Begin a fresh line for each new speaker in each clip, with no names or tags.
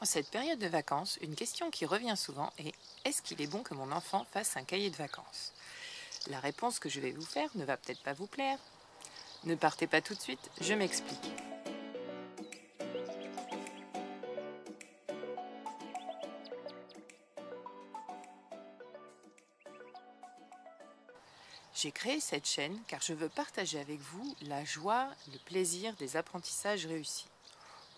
En cette période de vacances, une question qui revient souvent est: est-ce qu'il est bon que mon enfant fasse un cahier de vacances? La réponse que je vais vous faire ne va peut-être pas vous plaire. Ne partez pas tout de suite, je m'explique. J'ai créé cette chaîne car je veux partager avec vous la joie, le plaisir des apprentissages réussis.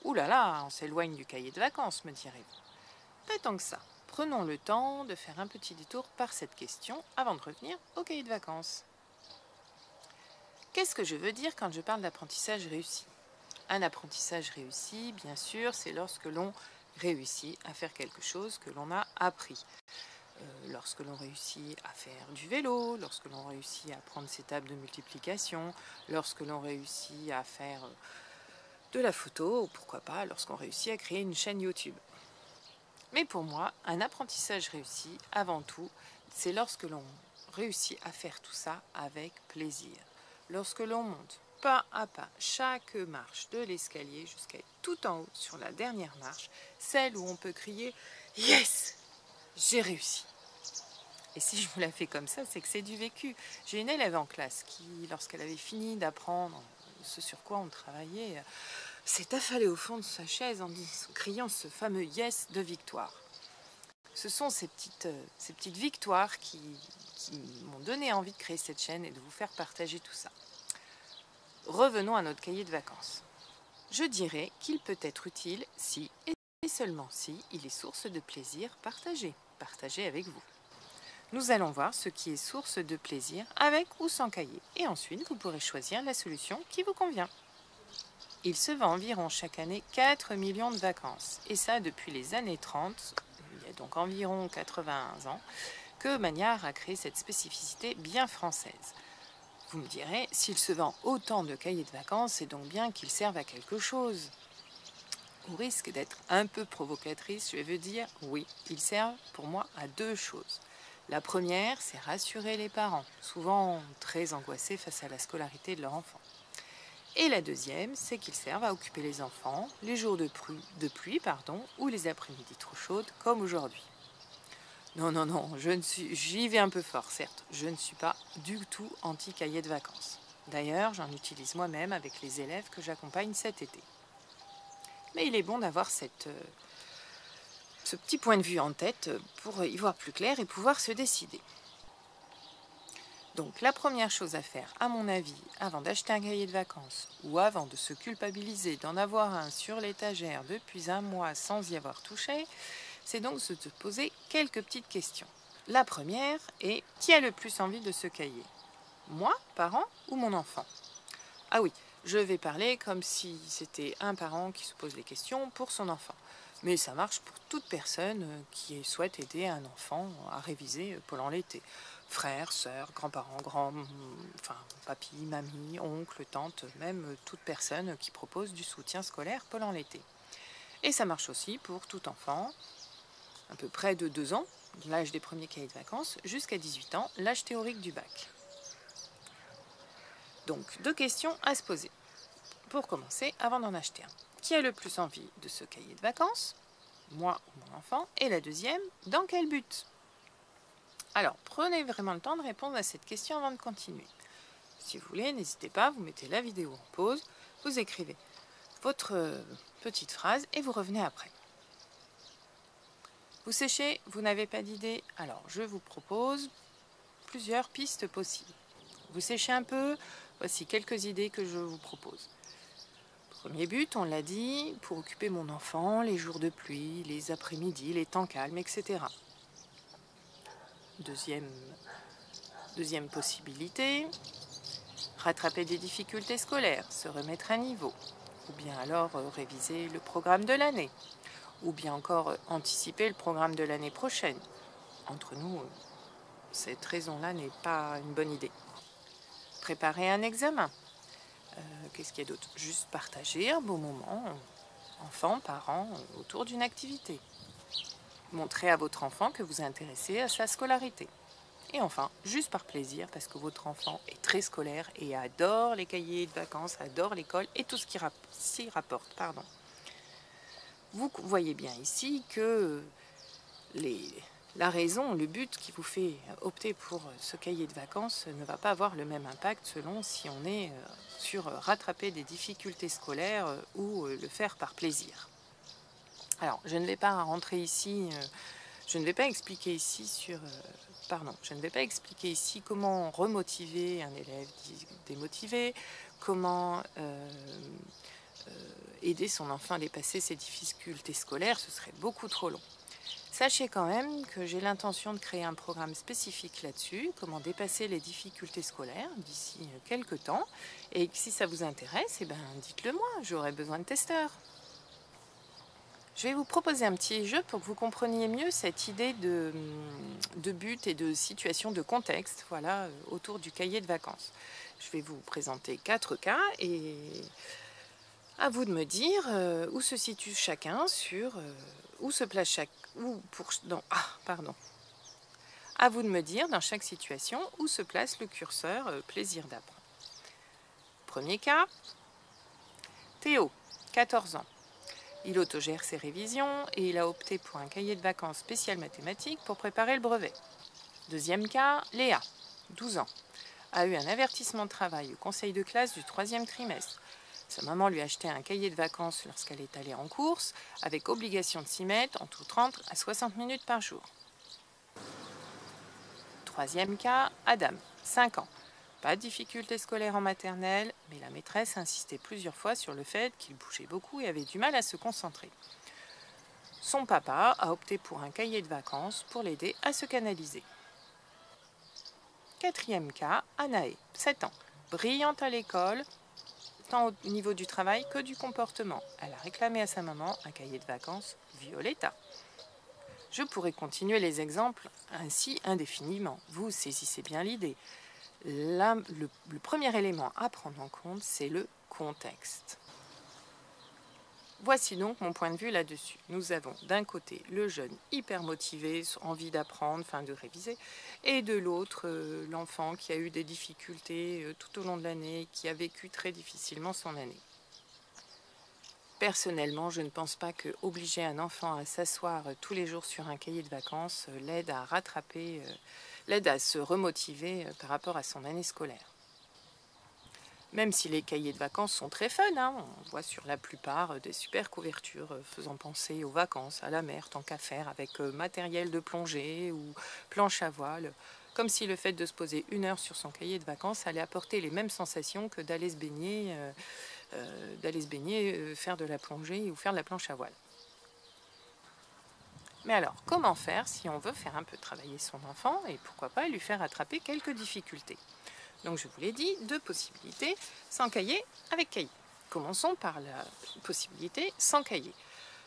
Ouh là là, on s'éloigne du cahier de vacances, me direz-vous. Pas tant que ça. Prenons le temps de faire un petit détour par cette question avant de revenir au cahier de vacances. Qu'est-ce que je veux dire quand je parle d'apprentissage réussi? Un apprentissage réussi, bien sûr, c'est lorsque l'on réussit à faire quelque chose que l'on a appris. Lorsque l'on réussit à faire du vélo, lorsque l'on réussit à prendre ses tables de multiplication, lorsque l'on réussit à faire de la photo, ou pourquoi pas lorsqu'on réussit à créer une chaîne YouTube. Mais pour moi, un apprentissage réussi, avant tout, c'est lorsque l'on réussit à faire tout ça avec plaisir. Lorsque l'on monte pas à pas chaque marche de l'escalier jusqu'à être tout en haut sur la dernière marche, celle où on peut crier « Yes ! J'ai réussi !» Et si je vous la fais comme ça, c'est que c'est du vécu. J'ai une élève en classe qui, lorsqu'elle avait fini d'apprendre ce sur quoi on travaillait, s'est affalée au fond de sa chaise en criant ce fameux « Yes » de victoire. Ce sont ces petites victoires qui m'ont donné envie de créer cette chaîne et de vous faire partager tout ça. Revenons à notre cahier de vacances. Je dirais qu'il peut être utile si, et seulement si, il est source de plaisir partagé avec vous. Nous allons voir ce qui est source de plaisir avec ou sans cahier. Et ensuite, vous pourrez choisir la solution qui vous convient. Il se vend environ chaque année 4 millions de vacances. Et ça depuis les années 30, il y a donc environ 80 ans, que Magnard a créé cette spécificité bien française. Vous me direz, s'il se vend autant de cahiers de vacances, c'est donc bien qu'ils servent à quelque chose. Au risque d'être un peu provocatrice, je vais vous dire, oui, ils servent pour moi à deux choses. La première, c'est rassurer les parents, souvent très angoissés face à la scolarité de leur enfant. Et la deuxième, c'est qu'ils servent à occuper les enfants les jours de pluie, ou les après-midi trop chaudes, comme aujourd'hui. Non, j'y vais un peu fort, certes. Je ne suis pas du tout anti-cahier de vacances. D'ailleurs, j'en utilise moi-même avec les élèves que j'accompagne cet été. Mais il est bon d'avoir ce petit point de vue en tête pour y voir plus clair et pouvoir se décider. Donc la première chose à faire, à mon avis, avant d'acheter un cahier de vacances ou avant de se culpabiliser d'en avoir un sur l'étagère depuis un mois sans y avoir touché, c'est donc de se poser quelques petites questions. La première est: qui a le plus envie de ce cahier? Moi, parent, ou mon enfant? Ah oui, je vais parler comme si c'était un parent qui se pose les questions pour son enfant. Mais ça marche pour toute personne qui souhaite aider un enfant à réviser pendant l'été. Frères, sœurs, grands-parents, papy, mamie, oncle, tante, même toute personne qui propose du soutien scolaire pendant l'été. Et ça marche aussi pour tout enfant, à peu près de 2 ans, l'âge des premiers cahiers de vacances, jusqu'à 18 ans, l'âge théorique du bac. Donc, 2 questions à se poser. Pour commencer, avant d'en acheter un. Qui a le plus envie de ce cahier de vacances? Moi ou mon enfant? Et la deuxième, dans quel but? Alors, prenez vraiment le temps de répondre à cette question avant de continuer. Si vous voulez, n'hésitez pas, vous mettez la vidéo en pause, vous écrivez votre petite phrase et vous revenez après. Vous séchez, vous n'avez pas d'idée? Alors, je vous propose plusieurs pistes possibles. Vous séchez un peu? Voici quelques idées que je vous propose. Premier but, on l'a dit, pour occuper mon enfant, les jours de pluie, les après-midi, les temps calmes, etc. Deuxième possibilité, rattraper des difficultés scolaires, se remettre à niveau, ou bien alors réviser le programme de l'année, ou bien encore anticiper le programme de l'année prochaine. Entre nous, cette raison-là n'est pas une bonne idée. Préparer un examen. Qu'est-ce qu'il y a d'autre? Juste partager un beau moment, enfants, parents, autour d'une activité. Montrer à votre enfant que vous êtes intéressé à sa scolarité. Et enfin, juste par plaisir, parce que votre enfant est très scolaire et adore les cahiers de vacances, adore l'école et tout ce qui s'y rapporte. Vous voyez bien ici que la raison, le but qui vous fait opter pour ce cahier de vacances ne va pas avoir le même impact selon si on est sur rattraper des difficultés scolaires ou le faire par plaisir. Alors, je ne vais pas rentrer ici, je ne vais pas expliquer ici je ne vais pas expliquer ici comment remotiver un élève démotivé, comment aider son enfant à dépasser ses difficultés scolaires, ce serait beaucoup trop long. Sachez quand même que j'ai l'intention de créer un programme spécifique là-dessus, comment dépasser les difficultés scolaires d'ici quelques temps. Et si ça vous intéresse, eh ben, dites-le moi, j'aurai besoin de testeurs. Je vais vous proposer un petit jeu pour que vous compreniez mieux cette idée de but et de situation, de contexte, voilà, autour du cahier de vacances. Je vais vous présenter 4 cas et à vous de me dire où se situe chacun sur où se place chaque À vous de me dire dans chaque situation où se place le curseur plaisir d'apprendre. Premier cas, Théo, 14 ans. Il autogère ses révisions et il a opté pour un cahier de vacances spécial mathématiques pour préparer le brevet. Deuxième cas, Léa, 12 ans. A eu un avertissement de travail au conseil de classe du 3e trimestre. Sa maman lui a acheté un cahier de vacances lorsqu'elle est allée en course, avec obligation de s'y mettre entre 30 à 60 minutes par jour. Troisième cas, Adam, 5 ans. Pas de difficultés scolaires en maternelle, mais la maîtresse a insisté plusieurs fois sur le fait qu'il bougeait beaucoup et avait du mal à se concentrer. Son papa a opté pour un cahier de vacances pour l'aider à se canaliser. Quatrième cas, Anaë, 7 ans. Brillante à l'école, tant au niveau du travail que du comportement. Elle a réclamé à sa maman un cahier de vacances Violetta. Je pourrais continuer les exemples ainsi indéfiniment. Vous saisissez bien l'idée. Le premier élément à prendre en compte, c'est le contexte. Voici donc mon point de vue là-dessus. Nous avons d'un côté le jeune hyper motivé, envie d'apprendre, de réviser, et de l'autre l'enfant qui a eu des difficultés tout au long de l'année, qui a vécu très difficilement son année. Personnellement, je ne pense pas que obliger un enfant à s'asseoir tous les jours sur un cahier de vacances l'aide à rattraper, l'aide à se remotiver par rapport à son année scolaire. Même si les cahiers de vacances sont très fun, on voit sur la plupart des super couvertures faisant penser aux vacances, à la mer, tant qu'à faire, avec matériel de plongée ou planche à voile, comme si le fait de se poser 1 heure sur son cahier de vacances allait apporter les mêmes sensations que d'aller se baigner, faire de la plongée ou faire de la planche à voile. Mais alors, comment faire si on veut faire un peu travailler son enfant et pourquoi pas lui faire attraper quelques difficultés? Donc je vous l'ai dit, 2 possibilités, sans cahier, avec cahier. Commençons par la possibilité sans cahier.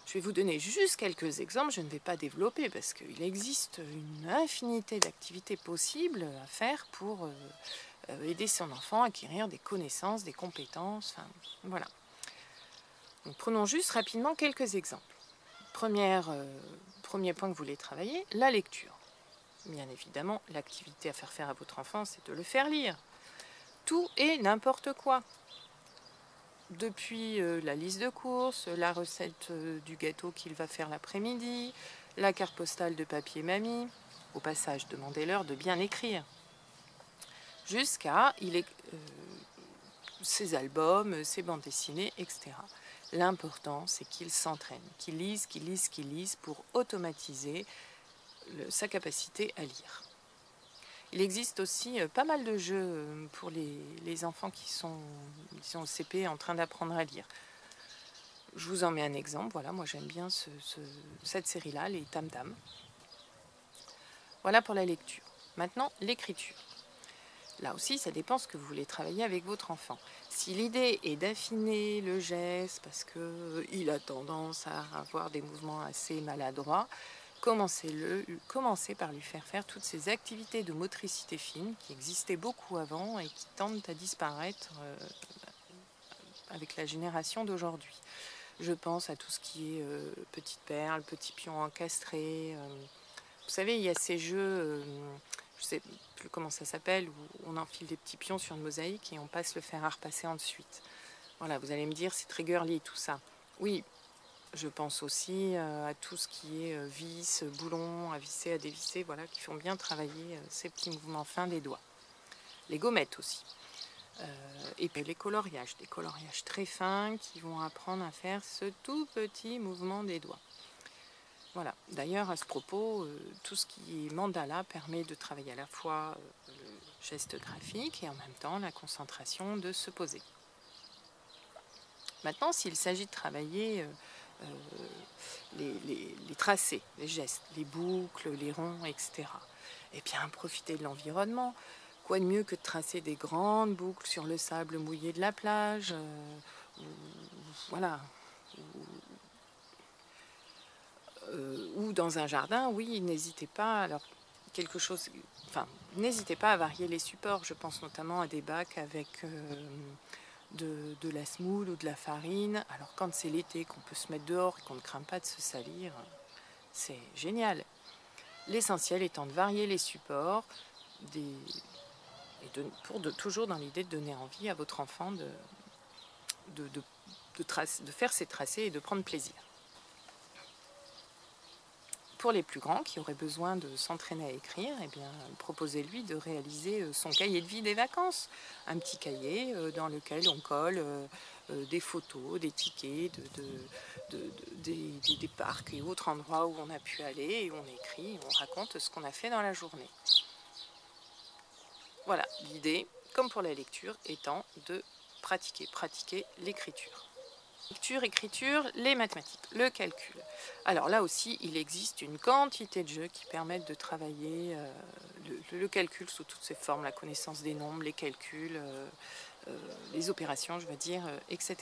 Je vais vous donner juste quelques exemples, je ne vais pas développer parce qu'il existe une infinité d'activités possibles à faire pour aider son enfant à acquérir des connaissances, des compétences, voilà. Donc prenons juste rapidement quelques exemples. Premier point que vous voulez travailler, la lecture. Bien évidemment, l'activité à faire à votre enfant, c'est de le faire lire. Tout et n'importe quoi. Depuis la liste de courses, la recette du gâteau qu'il va faire l'après-midi, la carte postale de papier mamie. Au passage, demandez-leur de bien écrire. Jusqu'à ses albums, ses bandes dessinées, etc. L'important, c'est qu'ils s'entraînent, qu'ils lisent pour automatiser sa capacité à lire. Il existe aussi pas mal de jeux pour les enfants qui sont, disons, au CP en train d'apprendre à lire. Je vous en mets un exemple. Voilà, moi j'aime bien cette série-là, les Tam Tam. Voilà pour la lecture. Maintenant, l'écriture. Là aussi, ça dépend ce que vous voulez travailler avec votre enfant. Si l'idée est d'affiner le geste parce qu'il a tendance à avoir des mouvements assez maladroits, commencez par lui faire toutes ces activités de motricité fine qui existaient beaucoup avant et qui tendent à disparaître avec la génération d'aujourd'hui. Je pense à tout ce qui est petite perle, petit pion encastré. Vous savez, il y a ces jeux, je ne sais plus comment ça s'appelle, où on enfile des petits pions sur une mosaïque et on passe le fer à repasser ensuite. Voilà, vous allez me dire, c'est très girly tout ça. Oui, Je pense aussi à tout ce qui est vis, boulons à visser, à dévisser, voilà, qui font bien travailler ces petits mouvements fins des doigts. Les gommettes aussi. Et puis les coloriages, des coloriages très fins qui vont apprendre à faire ce tout petit mouvement des doigts. Voilà. D'ailleurs, à ce propos, tout ce qui est mandala permet de travailler à la fois le geste graphique et en même temps la concentration de se poser. Maintenant, s'il s'agit de travailler les tracés, les gestes, les boucles, les ronds, etc., eh bien, profitez de l'environnement. Quoi de mieux que de tracer des grandes boucles sur le sable mouillé de la plage, voilà, ou dans un jardin. Oui, n'hésitez pas. Alors, n'hésitez pas à varier les supports. Je pense notamment à des bacs avec de la semoule ou de la farine. Alors, quand c'est l'été, qu'on peut se mettre dehors et qu'on ne craint pas de se salir, c'est génial. L'essentiel étant de varier les supports toujours dans l'idée de donner envie à votre enfant de faire ses tracés et de prendre plaisir. Pour les plus grands qui auraient besoin de s'entraîner à écrire, eh bien, proposez-lui de réaliser son cahier de vie des vacances. Un petit cahier dans lequel on colle des photos, des tickets des parcs et autres endroits où on a pu aller, et on écrit, on raconte ce qu'on a fait dans la journée. Voilà, l'idée, comme pour la lecture, étant de pratiquer l'écriture. Lecture, écriture, les mathématiques, le calcul. Alors là aussi, il existe une quantité de jeux qui permettent de travailler le calcul sous toutes ses formes, la connaissance des nombres, les calculs, les opérations, je veux dire, etc.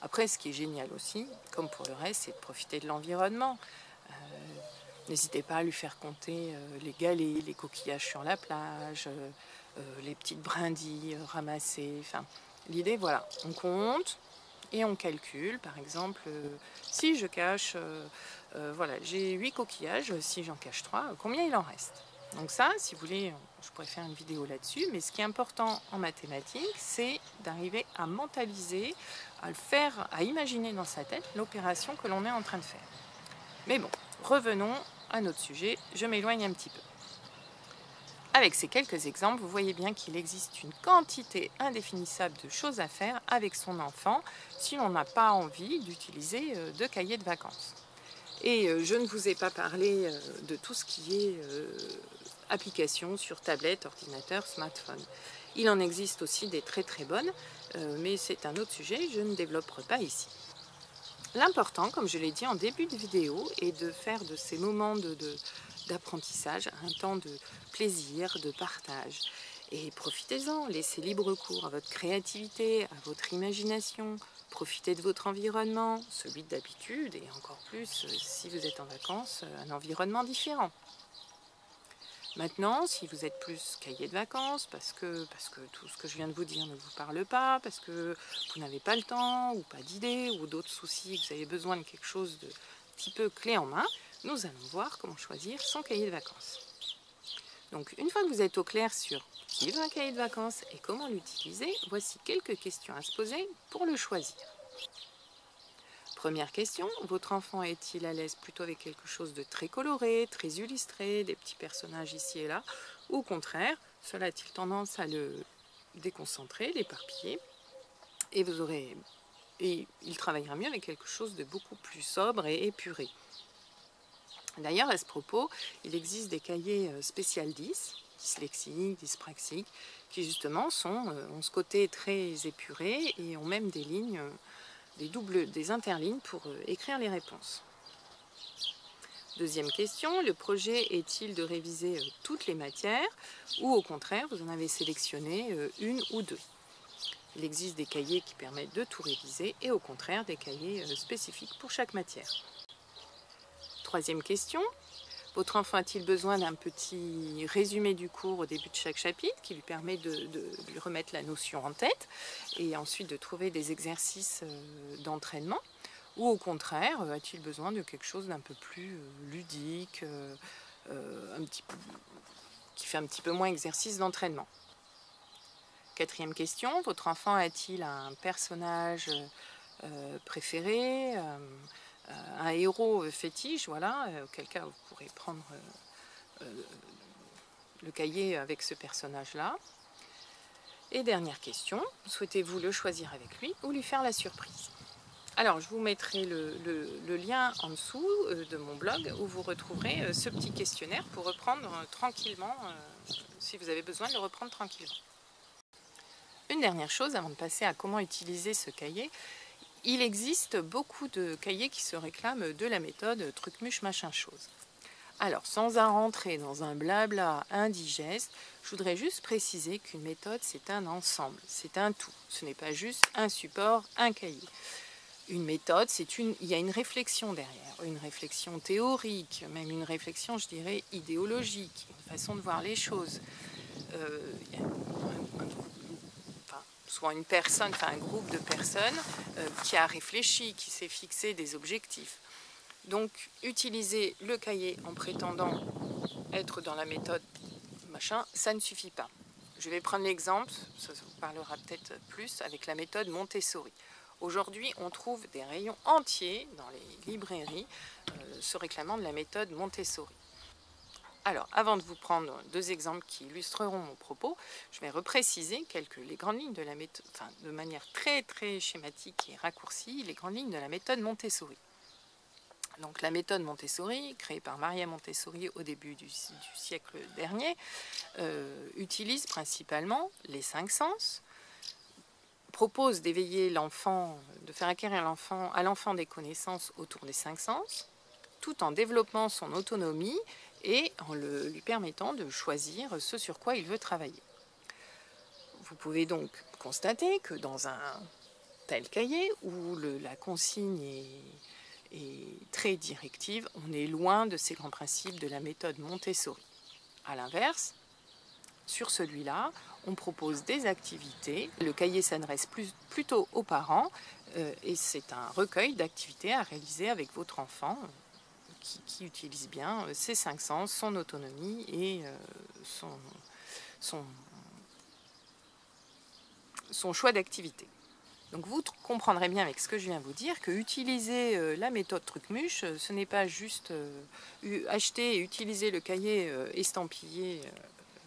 Après, ce qui est génial aussi, comme pour le reste, c'est de profiter de l'environnement. N'hésitez pas à lui faire compter les galets, les coquillages sur la plage, les petites brindilles ramassées. Enfin, l'idée, voilà, on compte et on calcule. Par exemple, si je cache, voilà, j'ai 8 coquillages, si j'en cache 3, combien il en reste? Donc ça, si vous voulez, je pourrais faire une vidéo là-dessus, mais ce qui est important en mathématiques, c'est d'arriver à mentaliser, à le faire, à imaginer dans sa tête l'opération que l'on est en train de faire. Mais bon, revenons à notre sujet, je m'éloigne un petit peu. Avec ces quelques exemples, vous voyez bien qu'il existe une quantité indéfinissable de choses à faire avec son enfant si l'on n'a pas envie d'utiliser de cahiers de vacances. Et je ne vous ai pas parlé de tout ce qui est applications sur tablette, ordinateur, smartphone. Il en existe aussi des très très bonnes, mais c'est un autre sujet, je ne développerai pas ici. L'important, comme je l'ai dit en début de vidéo, est de faire de ces moments d'apprentissage un temps de plaisir, de partage. Et profitez-en, laissez libre cours à votre créativité, à votre imagination, profitez de votre environnement, celui d'habitude, et encore plus si vous êtes en vacances, un environnement différent. Maintenant, si vous êtes plus cahier de vacances, parce que tout ce que je viens de vous dire ne vous parle pas, parce que vous n'avez pas le temps, ou pas d'idée, ou d'autres soucis, que vous avez besoin de quelque chose de petit peu clé en main, nous allons voir comment choisir son cahier de vacances. Donc, une fois que vous êtes au clair sur ce qu'est un cahier de vacances et comment l'utiliser, voici quelques questions à se poser pour le choisir. Première question, votre enfant est-il à l'aise plutôt avec quelque chose de très coloré, très illustré, des petits personnages ici et là, ou au contraire, cela a-t-il tendance à le déconcentrer, l'éparpiller, et il travaillera mieux avec quelque chose de beaucoup plus sobre et épuré. D'ailleurs, à ce propos, il existe des cahiers spécial 10, dyslexiques, dyspraxiques, qui justement ont ce côté très épuré et ont même des lignes, des interlignes pour écrire les réponses. Deuxième question, le projet est-il de réviser toutes les matières ou au contraire, vous en avez sélectionné une ou deux? Il existe des cahiers qui permettent de tout réviser et au contraire des cahiers spécifiques pour chaque matière. Troisième question, votre enfant a-t-il besoin d'un petit résumé du cours au début de chaque chapitre qui lui permet de lui remettre la notion en tête et ensuite de trouver des exercices d'entraînement? Ou au contraire, a-t-il besoin de quelque chose d'un peu plus ludique, qui fait un petit peu moins exercice d'entraînement? Quatrième question, votre enfant a-t-il un personnage préféré, un héros fétiche, voilà, auquel cas vous pourrez prendre le cahier avec ce personnage-là. Et dernière question, souhaitez-vous le choisir avec lui ou lui faire la surprise? Alors, je vous mettrai le lien en dessous de mon blog où vous retrouverez ce petit questionnaire pour reprendre tranquillement, si vous avez besoin de le reprendre tranquillement. Une dernière chose avant de passer à comment utiliser ce cahier, il existe beaucoup de cahiers qui se réclament de la méthode truc-muche machin chose. Alors, sans en rentrer dans un blabla indigeste, je voudrais juste préciser qu'une méthode, c'est un ensemble, c'est un tout. Ce n'est pas juste un support, un cahier. Une méthode, il y a une réflexion derrière, une réflexion théorique, même une réflexion, je dirais, idéologique, une façon de voir les choses. Il y a soit une personne, enfin un groupe de personnes qui a réfléchi, qui s'est fixé des objectifs. Donc, utiliser le cahier en prétendant être dans la méthode machin, ça ne suffit pas. Je vais prendre l'exemple, ça vous parlera peut-être plus, avec la méthode Montessori. Aujourd'hui, on trouve des rayons entiers dans les librairies se réclamant de la méthode Montessori. Alors, avant de vous prendre deux exemples qui illustreront mon propos, je vais repréciser les grandes lignes de la méthode, enfin, de manière très très schématique et raccourcie, les grandes lignes de la méthode Montessori. Donc la méthode Montessori, créée par Maria Montessori au début du siècle dernier, utilise principalement les 5 sens, propose d'éveiller l'enfant, de faire acquérir à l'enfant des connaissances autour des 5 sens, tout en développant son autonomie et en lui permettant de choisir ce sur quoi il veut travailler. Vous pouvez donc constater que dans un tel cahier où la consigne est très directive, on est loin de ces grands principes de la méthode Montessori. A l'inverse, sur celui-là, on propose des activités. Le cahier s'adresse plutôt aux parents et c'est un recueil d'activités à réaliser avec votre enfant qui utilise bien ses 5 sens, son autonomie et son choix d'activité. Donc vous comprendrez bien avec ce que je viens de vous dire que utiliser la méthode truc-muche, ce n'est pas juste acheter et utiliser le cahier estampillé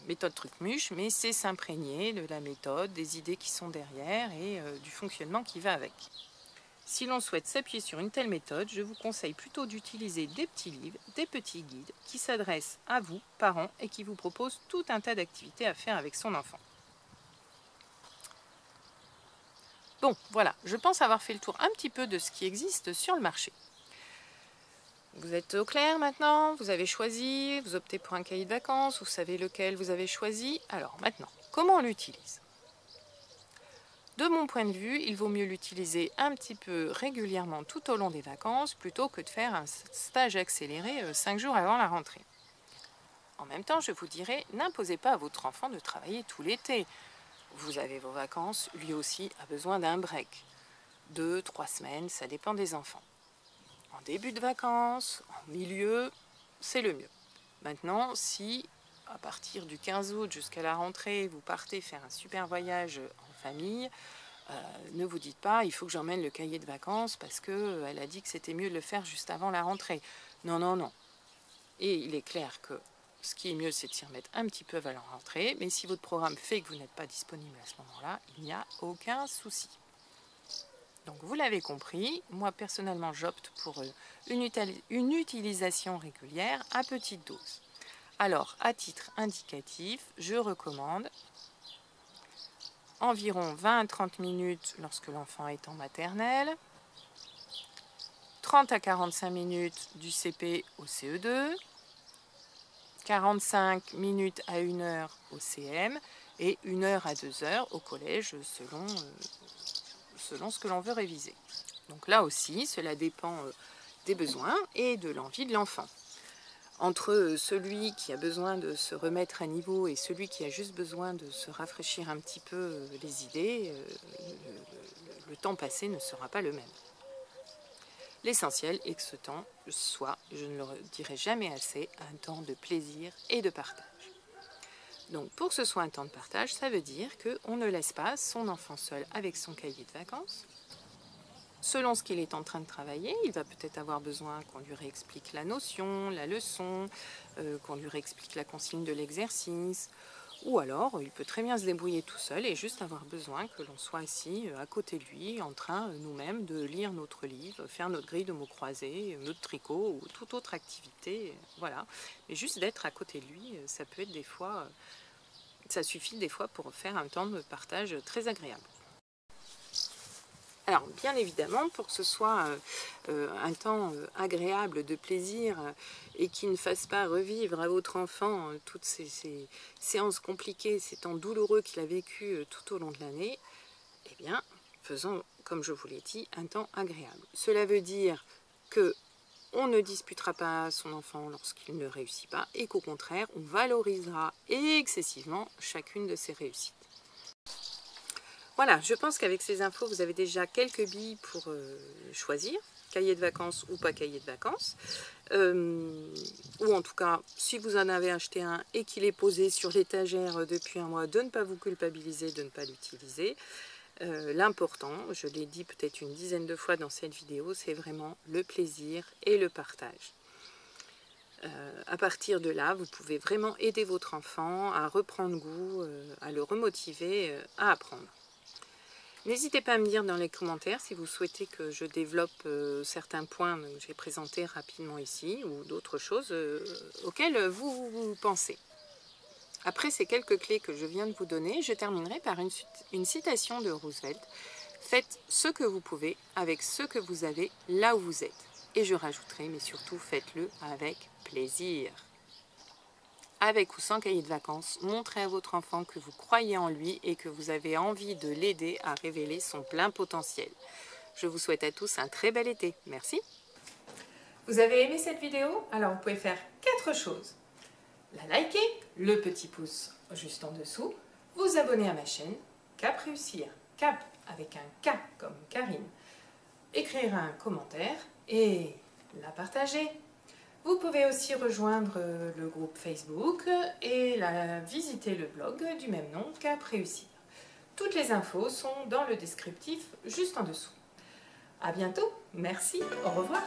méthode truc-muche, mais c'est s'imprégner de la méthode, des idées qui sont derrière et du fonctionnement qui va avec. Si l'on souhaite s'appuyer sur une telle méthode, je vous conseille plutôt d'utiliser des petits livres, des petits guides qui s'adressent à vous, parents, et qui vous proposent tout un tas d'activités à faire avec son enfant. Bon, voilà, je pense avoir fait le tour un petit peu de ce qui existe sur le marché. Vous êtes au clair maintenant, vous avez choisi, vous optez pour un cahier de vacances, vous savez lequel vous avez choisi. Alors maintenant, comment on l'utilise? De mon point de vue, il vaut mieux l'utiliser un petit peu régulièrement tout au long des vacances plutôt que de faire un stage accéléré 5 jours avant la rentrée. En même temps, je vous dirais, n'imposez pas à votre enfant de travailler tout l'été. Vous avez vos vacances, lui aussi a besoin d'un break. 2-3 semaines, ça dépend des enfants. En début de vacances, en milieu, c'est le mieux. Maintenant, si à partir du 15 août jusqu'à la rentrée, vous partez faire un super voyage en famille, ne vous dites pas, il faut que j'emmène le cahier de vacances parce qu'elle a dit que c'était mieux de le faire juste avant la rentrée. Non, non, non. Et il est clair que ce qui est mieux, c'est de s'y remettre un petit peu avant la rentrée. Mais si votre programme fait que vous n'êtes pas disponible à ce moment-là, il n'y a aucun souci. Donc vous l'avez compris, moi personnellement j'opte pour une utilisation régulière à petite dose. Alors à titre indicatif, je recommande environ 20 à 30 minutes lorsque l'enfant est en maternelle, 30 à 45 minutes du CP au CE2, 45 minutes à 1 heure au CM et 1 heure à 2 heures au collège selon ce que l'on veut réviser. Donc là aussi, cela dépend des besoins et de l'envie de l'enfant. Entre celui qui a besoin de se remettre à niveau et celui qui a juste besoin de se rafraîchir un petit peu les idées, le temps passé ne sera pas le même. L'essentiel est que ce temps soit, je ne le dirai jamais assez, un temps de plaisir et de partage. Donc pour que ce soit un temps de partage, ça veut dire qu'on ne laisse pas son enfant seul avec son cahier de vacances, selon ce qu'il est en train de travailler, il va peut-être avoir besoin qu'on lui réexplique la notion, la leçon, qu'on lui réexplique la consigne de l'exercice, ou alors il peut très bien se débrouiller tout seul et juste avoir besoin que l'on soit assis à côté de lui, en train nous-mêmes de lire notre livre, faire notre grille de mots croisés, notre tricot ou toute autre activité, voilà. Mais juste d'être à côté de lui, ça peut être des fois, ça suffit des fois pour faire un temps de partage très agréable. Alors, bien évidemment, pour que ce soit un temps agréable, de plaisir, et qui ne fasse pas revivre à votre enfant toutes ces séances compliquées, ces temps douloureux qu'il a vécu tout au long de l'année, eh bien, faisons, comme je vous l'ai dit, un temps agréable. Cela veut dire que on ne disputera pas son enfant lorsqu'il ne réussit pas, et qu'au contraire, on valorisera excessivement chacune de ses réussites. Voilà, je pense qu'avec ces infos, vous avez déjà quelques billes pour choisir, cahier de vacances ou pas cahier de vacances. Ou en tout cas, si vous en avez acheté un et qu'il est posé sur l'étagère depuis un mois, de ne pas vous culpabiliser, de ne pas l'utiliser. L'important, je l'ai dit peut-être une dizaine de fois dans cette vidéo, c'est vraiment le plaisir et le partage. À partir de là, vous pouvez vraiment aider votre enfant à reprendre goût, à le remotiver à apprendre. N'hésitez pas à me dire dans les commentaires si vous souhaitez que je développe certains points que j'ai présentés rapidement ici ou d'autres choses auxquelles vous pensez. Après ces quelques clés que je viens de vous donner, je terminerai par une citation de Roosevelt. Faites ce que vous pouvez avec ce que vous avez là où vous êtes. Et je rajouterai, mais surtout faites-le avec plaisir. Avec ou sans cahier de vacances, montrez à votre enfant que vous croyez en lui et que vous avez envie de l'aider à révéler son plein potentiel. Je vous souhaite à tous un très bel été. Merci. Vous avez aimé cette vidéo? Alors vous pouvez faire 4 choses. La liker, le petit pouce juste en dessous, vous abonner à ma chaîne, Cap Réussir, Cap avec un K comme Karine, écrire un commentaire et la partager. Vous pouvez aussi rejoindre le groupe Facebook et visiter le blog du même nom, Cap Réussir. Toutes les infos sont dans le descriptif juste en dessous. À bientôt, merci, au revoir.